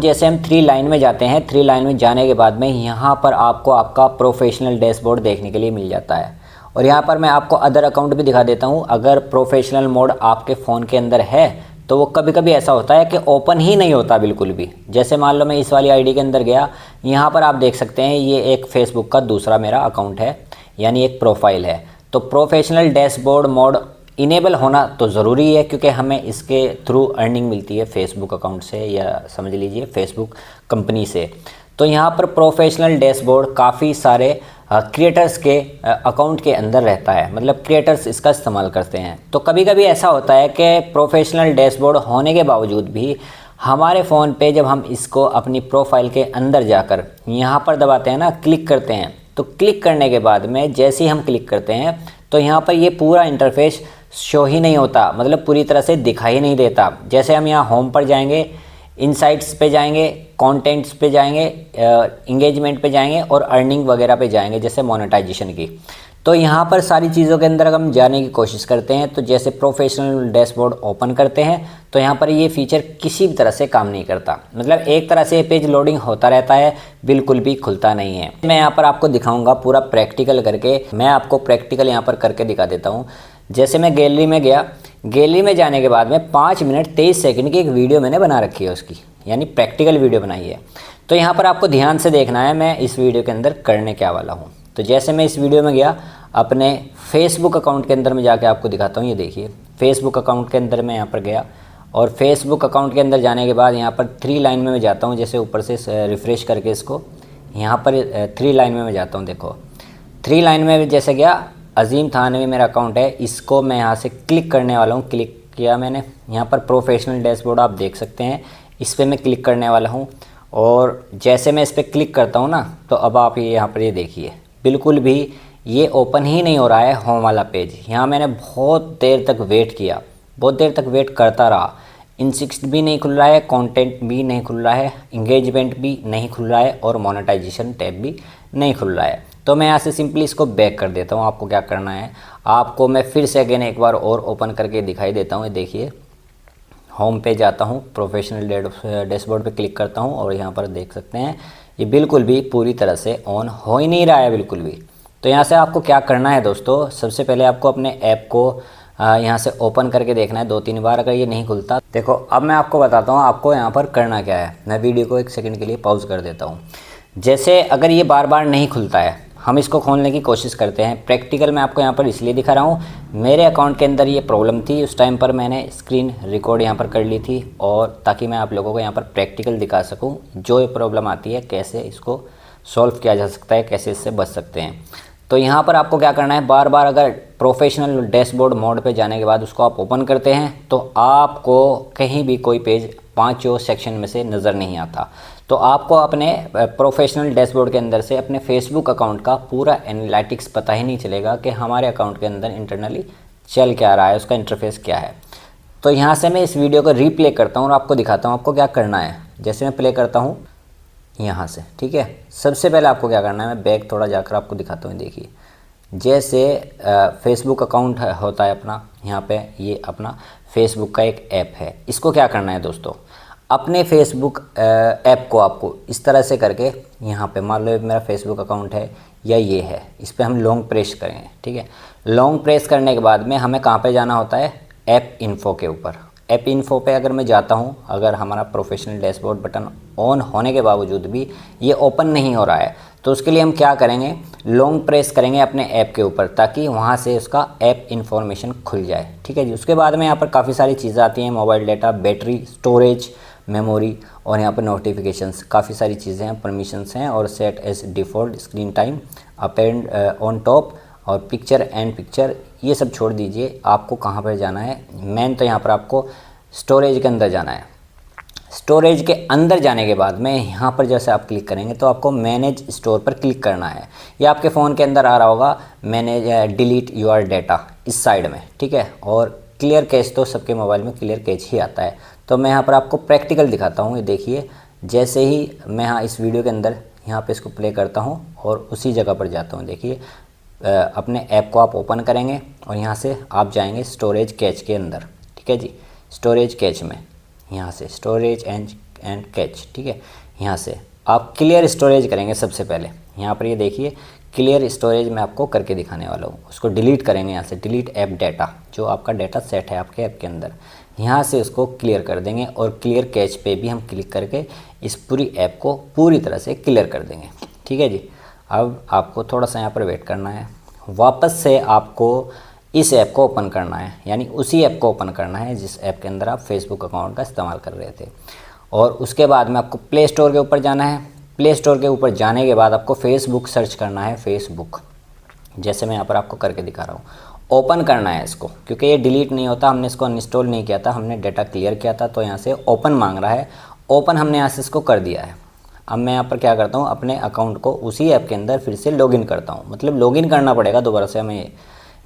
जैसे हम 3 लाइन में जाते हैं, 3 लाइन में जाने के बाद में यहाँ पर आपको आपका प्रोफेशनल डैशबोर्ड देखने के लिए मिल जाता है। और यहाँ पर मैं आपको अदर अकाउंट भी दिखा देता हूँ। अगर प्रोफेशनल मोड आपके फ़ोन के अंदर है तो वो कभी कभी ऐसा होता है कि ओपन ही नहीं होता बिल्कुल भी। जैसे मान लो मैं इस वाली आईडी के अंदर गया, यहाँ पर आप देख सकते हैं ये एक फेसबुक का दूसरा मेरा अकाउंट है, यानी एक प्रोफाइल है। तो प्रोफेशनल डैशबोर्ड मोड इनेबल होना तो ज़रूरी है, क्योंकि हमें इसके थ्रू अर्निंग मिलती है फेसबुक अकाउंट से, या समझ लीजिए फेसबुक कंपनी से। तो यहाँ पर प्रोफेशनल डैशबोर्ड काफ़ी सारे क्रिएटर्स के अकाउंट के अंदर रहता है, मतलब क्रिएटर्स इसका इस्तेमाल करते हैं। तो कभी कभी ऐसा होता है कि प्रोफेशनल डैशबोर्ड होने के बावजूद भी हमारे फ़ोन पे जब हम इसको अपनी प्रोफाइल के अंदर जाकर यहाँ पर दबाते हैं ना, क्लिक करते हैं, तो क्लिक करने के बाद में जैसे ही हम क्लिक करते हैं तो यहाँ पर ये पूरा इंटरफेस शो ही नहीं होता, मतलब पूरी तरह से दिखाई नहीं देता। जैसे हम यहाँ होम पर जाएंगे, इनसाइट्स पे जाएंगे, कंटेंट्स पे जाएंगे, इंगेजमेंट पे जाएंगे और अर्निंग वगैरह पे जाएंगे, जैसे मोनेटाइजेशन की। तो यहाँ पर सारी चीज़ों के अंदर हम जाने की कोशिश करते हैं, तो जैसे प्रोफेशनल डैशबोर्ड ओपन करते हैं तो यहाँ पर ये फीचर किसी भी तरह से काम नहीं करता, मतलब एक तरह से पेज लोडिंग होता रहता है, बिल्कुल भी खुलता नहीं है। मैं यहाँ पर आपको दिखाऊँगा पूरा प्रैक्टिकल करके, मैं आपको प्रैक्टिकल यहाँ पर करके दिखा देता हूँ। जैसे मैं गैलरी में गया, गैलरी में जाने के बाद में 5 मिनट 23 सेकंड की एक वीडियो मैंने बना रखी है उसकी, यानी प्रैक्टिकल वीडियो बनाई है। तो यहाँ पर आपको ध्यान से देखना है मैं इस वीडियो के अंदर करने क्या वाला हूँ। तो जैसे मैं इस वीडियो में गया, अपने फेसबुक अकाउंट के अंदर में जाके आपको दिखाता हूँ। ये देखिए फेसबुक अकाउंट के अंदर मैं यहाँ पर गया, और फेसबुक अकाउंट के अंदर जाने के बाद यहाँ पर 3 लाइन में मैं जाता हूँ। जैसे ऊपर से रिफ़्रेश करके इसको यहाँ पर 3 लाइन में मैं जाता हूँ। देखो 3 लाइन में जैसे गया, अजीम थानवी मेरा अकाउंट है, इसको मैं यहाँ से क्लिक करने वाला हूँ। क्लिक किया मैंने, यहाँ पर प्रोफेशनल डैशबोर्ड आप देख सकते हैं, इस पर मैं क्लिक करने वाला हूँ। और जैसे मैं इस पर क्लिक करता हूँ ना, तो अब आप ये यहाँ पर ये देखिए बिल्कुल भी ये ओपन ही नहीं हो रहा है होम वाला पेज। यहाँ मैंने बहुत देर तक वेट किया, बहुत देर तक वेट करता रहा, इनसिक्स भी नहीं खुल रहा है, कंटेंट भी नहीं खुल रहा है, इंगेजमेंट भी नहीं खुल रहा है, और मोनेटाइजेशन टैब भी नहीं खुल रहा है। तो मैं यहाँ से सिंपली इसको बैक कर देता हूँ। आपको क्या करना है, आपको मैं फिर से अगेन एक बार और ओपन करके दिखाई देता हूँ। देखिए होम पे जाता हूँ, प्रोफेशनल डैशबोर्ड पे क्लिक करता हूँ, और यहाँ पर देख सकते हैं ये बिल्कुल भी पूरी तरह से ऑन हो ही नहीं रहा है बिल्कुल भी। तो यहाँ से आपको क्या करना है दोस्तों, सबसे पहले आपको अपने ऐप को यहाँ से ओपन करके देखना है 2-3 बार। अगर ये नहीं खुलता, देखो अब मैं आपको बताता हूँ आपको यहाँ पर करना क्या है। मैं वीडियो को 1 सेकंड के लिए पॉज कर देता हूँ। जैसे अगर ये बार बार नहीं खुलता है, हम इसको खोलने की कोशिश करते हैं। प्रैक्टिकल मैं आपको यहाँ पर इसलिए दिखा रहा हूँ, मेरे अकाउंट के अंदर ये प्रॉब्लम थी, उस टाइम पर मैंने स्क्रीन रिकॉर्ड यहाँ पर कर ली थी, और ताकि मैं आप लोगों को यहाँ पर प्रैक्टिकल दिखा सकूँ जो ये प्रॉब्लम आती है, कैसे इसको सॉल्व किया जा सकता है, कैसे इससे बच सकते हैं। तो यहाँ पर आपको क्या करना है, बार बार अगर प्रोफेशनल डैशबोर्ड मोड पे जाने के बाद उसको आप ओपन करते हैं तो आपको कहीं भी कोई पेज 5 सेक्शन में से नज़र नहीं आता। तो आपको अपने प्रोफेशनल डैशबोर्ड के अंदर से अपने फेसबुक अकाउंट का पूरा एनालिटिक्स पता ही नहीं चलेगा कि हमारे अकाउंट के अंदर इंटरनली चल क्या रहा है, उसका इंटरफेस क्या है। तो यहाँ से मैं इस वीडियो को रीप्ले करता हूँ और आपको दिखाता हूँ आपको क्या करना है। जैसे मैं प्ले करता हूँ यहाँ से, ठीक है, सबसे पहले आपको क्या करना है, मैं बैक थोड़ा जाकर आपको दिखाता हूँ। देखिए जैसे फेसबुक अकाउंट होता है अपना, यहाँ पे ये अपना फेसबुक का एक ऐप है। इसको क्या करना है दोस्तों, अपने फेसबुक ऐप को आपको इस तरह से करके यहाँ पे, मान लो मेरा फेसबुक अकाउंट है या ये है, इस पर हम लॉन्ग प्रेस करेंगे, ठीक है। लॉन्ग प्रेस करने के बाद में हमें कहाँ पे जाना होता है, ऐप इन्फो के ऊपर। ऐप इन्फो पे अगर मैं जाता हूँ, अगर हमारा प्रोफेशनल डैशबोर्ड बटन ऑन होने के बावजूद भी ये ओपन नहीं हो रहा है, तो उसके लिए हम क्या करेंगे, लॉन्ग प्रेस करेंगे अपने ऐप के ऊपर, ताकि वहाँ से उसका ऐप इन्फॉर्मेशन खुल जाए, ठीक है जी। उसके बाद में यहाँ पर काफ़ी सारी चीज़ें आती हैं, mobile data, battery, storage, memory, और यहाँ पर नोटिफिकेशंस, काफ़ी सारी चीज़ें हैं, परमिशंस हैं, और set as default, screen time, up and on top, और पिक्चर एंड पिक्चर, ये सब छोड़ दीजिए। आपको कहाँ पर जाना है, मेन तो यहाँ पर आपको स्टोरेज के अंदर जाना है। स्टोरेज के अंदर जाने के बाद में यहाँ पर जैसे आप क्लिक करेंगे तो आपको मैनेज स्टोर पर क्लिक करना है। ये आपके फ़ोन के अंदर आ रहा होगा, मैनेज डिलीट योर डाटा इस साइड में, ठीक है। और क्लियर कैच तो सबके मोबाइल में क्लियर कैच ही आता है। तो मैं यहाँ पर आपको प्रैक्टिकल दिखाता हूँ। ये देखिए, जैसे ही मैं यहाँ इस वीडियो के अंदर यहाँ पे इसको प्ले करता हूँ और उसी जगह पर जाता हूँ, देखिए अपने ऐप को आप ओपन करेंगे और यहाँ से आप जाएंगे स्टोरेज कैच के अंदर, ठीक है जी। स्टोरेज कैच में यहाँ से स्टोरेज एंड एंड कैच, ठीक है। यहाँ से आप क्लियर स्टोरेज करेंगे सबसे पहले। यहाँ पर ये देखिए क्लियर स्टोरेज मैं आपको करके दिखाने वाला हूँ। उसको डिलीट करेंगे यहाँ से, डिलीट ऐप डाटा, जो आपका डाटा सेट है आपके ऐप के अंदर, यहाँ से उसको क्लियर कर देंगे और क्लियर कैच पे भी हम क्लिक करके इस पूरी ऐप को पूरी तरह से क्लियर कर देंगे, ठीक है जी। अब आपको थोड़ा सा यहाँ पर वेट करना है। वापस से आपको इस ऐप को ओपन करना है, यानी उसी ऐप को ओपन करना है जिस ऐप के अंदर आप फेसबुक अकाउंट का इस्तेमाल कर रहे थे। और उसके बाद में आपको प्ले स्टोर के ऊपर जाना है। प्ले स्टोर के ऊपर जाने के बाद आपको फेसबुक सर्च करना है, फेसबुक, जैसे मैं यहाँ पर आपको करके दिखा रहा हूँ। ओपन करना है इसको, क्योंकि ये डिलीट नहीं होता, हमने इसको अनइंस्टॉल नहीं किया था, हमने डाटा क्लियर किया था, तो यहाँ से ओपन मांग रहा है। ओपन हमने यहाँ से इसको कर दिया है। अब मैं यहाँ पर क्या करता हूँ, अपने अकाउंट को उसी ऐप के अंदर फिर से लॉगिन करता हूँ, मतलब लॉगिन करना पड़ेगा दोबारा से हमें।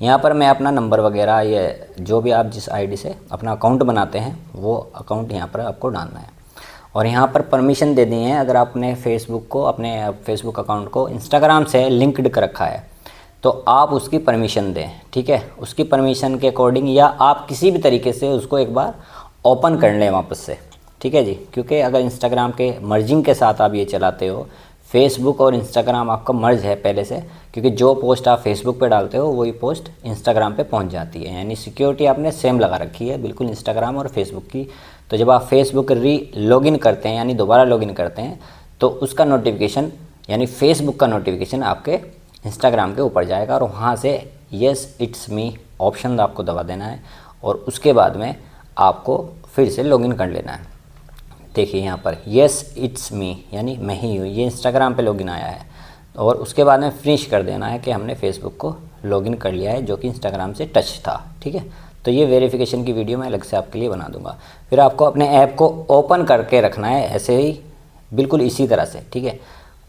यहाँ पर मैं अपना नंबर वगैरह, ये जो भी आप जिस आईडी से अपना अकाउंट बनाते हैं वो अकाउंट यहाँ पर आपको डालना है। और यहाँ पर परमिशन दे दी है। अगर आपने फेसबुक को, अपने फेसबुक अकाउंट को इंस्टाग्राम से लिंक्ड कर रखा है तो आप उसकी परमिशन दें, ठीक है। उसकी परमिशन के अकॉर्डिंग, या आप किसी भी तरीके से उसको एक बार ओपन कर लें वापस से, ठीक है जी। क्योंकि अगर इंस्टाग्राम के मर्जिंग के साथ आप ये चलाते हो, फेसबुक और इंस्टाग्राम आपका मर्ज है पहले से, क्योंकि जो पोस्ट आप फेसबुक पे डालते हो वही पोस्ट इंस्टाग्राम पे पहुंच जाती है, यानी सिक्योरिटी आपने सेम लगा रखी है बिल्कुल इंस्टाग्राम और फेसबुक की। तो जब आप फेसबुक लॉगिन करते हैं, यानी दोबारा लॉगिन करते हैं, तो उसका नोटिफिकेशन, यानी फेसबुक का नोटिफिकेशन आपके इंस्टाग्राम के ऊपर जाएगा और वहाँ से येस इट्स मी ऑप्शन आपको दबा देना है और उसके बाद में आपको फिर से लॉगिन कर लेना है। देखिए यहाँ पर येस इट्स मी, यानी मैं ही हूँ, ये इंस्टाग्राम पे लॉगिन आया है। और उसके बाद में फिनिश कर देना है कि हमने फेसबुक को लॉगिन कर लिया है, जो कि इंस्टाग्राम से टच था, ठीक है। तो ये वेरिफिकेशन की वीडियो मैं अलग से आपके लिए बना दूंगा। फिर आपको अपने ऐप को ओपन करके रखना है ऐसे ही, बिल्कुल इसी तरह से, ठीक है।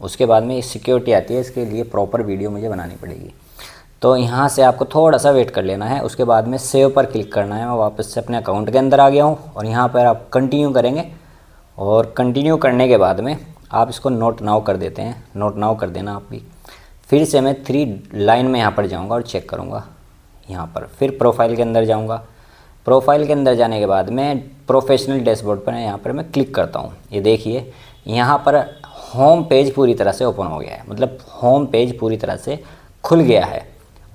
उसके बाद में सिक्योरिटी आती है, इसके लिए प्रॉपर वीडियो मुझे बनानी पड़ेगी। तो यहाँ से आपको थोड़ा सा वेट कर लेना है। उसके बाद में सेव पर क्लिक करना है। मैं वापस से अपने अकाउंट के अंदर आ गया हूँ और यहाँ पर आप कंटिन्यू करेंगे और कंटिन्यू करने के बाद में आप इसको नोट नाउ कर देते हैं, नोट नाउ कर देना आप भी। फिर से मैं 3 लाइन में यहाँ पर जाऊँगा और चेक करूँगा यहाँ पर। फिर प्रोफाइल के अंदर जाऊँगा। प्रोफाइल के अंदर जाने के बाद मैं प्रोफेशनल डैशबोर्ड पर यहाँ पर मैं क्लिक करता हूँ। ये देखिए यहाँ पर होम पेज पूरी तरह से ओपन हो गया है, मतलब होम पेज पूरी तरह से खुल गया है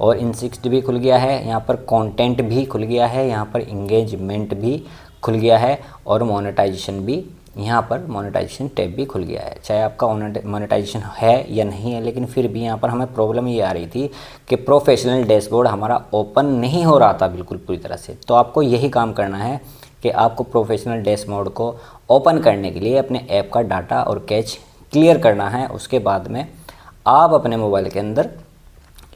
और इंसिक्स्ड भी खुल गया है, यहाँ पर कंटेंट भी खुल गया है, यहाँ पर इंगेजमेंट भी खुल गया है और मोनेटाइजेशन भी, यहाँ पर मोनेटाइजेशन टैब भी खुल गया है। चाहे आपका मोनेटाइजेशन है या नहीं है, लेकिन फिर भी यहाँ पर हमें प्रॉब्लम ये आ रही थी कि प्रोफेशनल डैशबोर्ड हमारा ओपन नहीं हो रहा था बिल्कुल पूरी तरह से। तो आपको यही काम करना है कि आपको प्रोफेशनल डैशबोर्ड को ओपन करने के लिए अपने ऐप का डाटा और कैच क्लियर करना है। उसके बाद में आप अपने मोबाइल के अंदर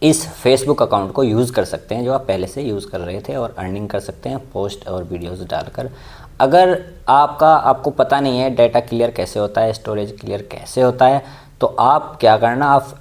इस फेसबुक अकाउंट को यूज़ कर सकते हैं जो आप पहले से यूज़ कर रहे थे और अर्निंग कर सकते हैं पोस्ट और वीडियोस डालकर। अगर आपको पता नहीं है डाटा क्लियर कैसे होता है, स्टोरेज क्लियर कैसे होता है, तो आप क्या करना, आप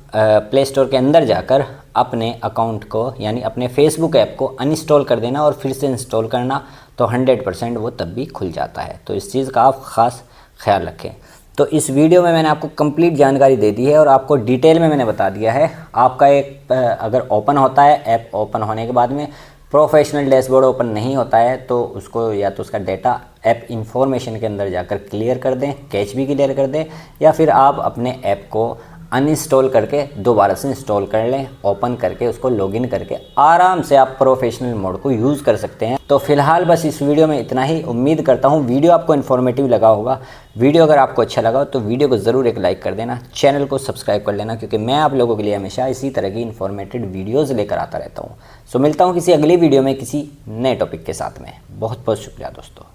प्ले स्टोर के अंदर जाकर अपने अकाउंट को, यानी अपने फेसबुक ऐप को अनइंस्टॉल कर देना और फिर से इंस्टॉल करना, तो 100% वो तब भी खुल जाता है। तो इस चीज़ का आप ख़ास ख्याल रखें। तो इस वीडियो में मैंने आपको कंप्लीट जानकारी दे दी है और आपको डिटेल में मैंने बता दिया है। आपका एक अगर ओपन होता है, ऐप ओपन होने के बाद में प्रोफेशनल डैशबोर्ड ओपन नहीं होता है, तो उसको या तो उसका डाटा ऐप इंफॉर्मेशन के अंदर जाकर क्लियर कर दें, कैच भी क्लियर कर दें, या फिर आप अपने ऐप को अनइंस्टॉल करके दोबारा से इंस्टॉल कर लें, ओपन करके उसको लॉगिन करके आराम से आप प्रोफेशनल मोड को यूज़ कर सकते हैं। तो फिलहाल बस इस वीडियो में इतना ही। उम्मीद करता हूँ वीडियो आपको इन्फॉर्मेटिव लगा होगा। वीडियो अगर आपको अच्छा लगा तो वीडियो को ज़रूर एक लाइक कर देना, चैनल को सब्सक्राइब कर लेना, क्योंकि मैं आप लोगों के लिए हमेशा इसी तरह की इन्फॉर्मेटिव वीडियोज़ लेकर आता रहता हूँ। सो मिलता हूँ किसी अगली वीडियो में किसी नए टॉपिक के साथ में। बहुत बहुत शुक्रिया दोस्तों।